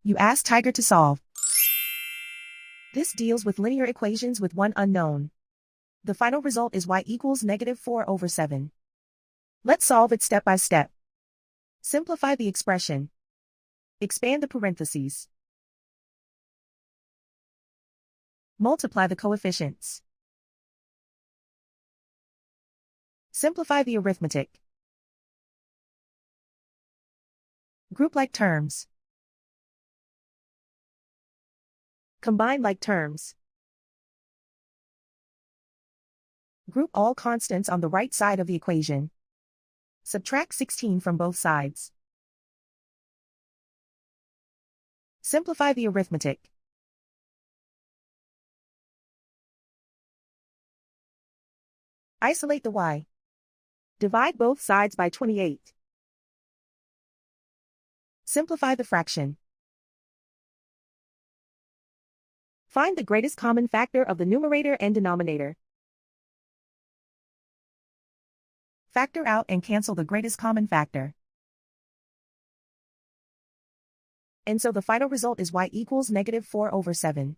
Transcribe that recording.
You ask Tiger to solve. This deals with linear equations with one unknown. The final result is y equals -4/7. Let's solve it step by step. Simplify the expression. Expand the parentheses. Multiply the coefficients. Simplify the arithmetic. Group like terms. Combine like terms. Group all constants on the right side of the equation. Subtract 16 from both sides. Simplify the arithmetic. Isolate the y. Divide both sides by 28. Simplify the fraction. Find the greatest common factor of the numerator and denominator. Factor out and cancel the greatest common factor. And so the final result is y equals -4/7.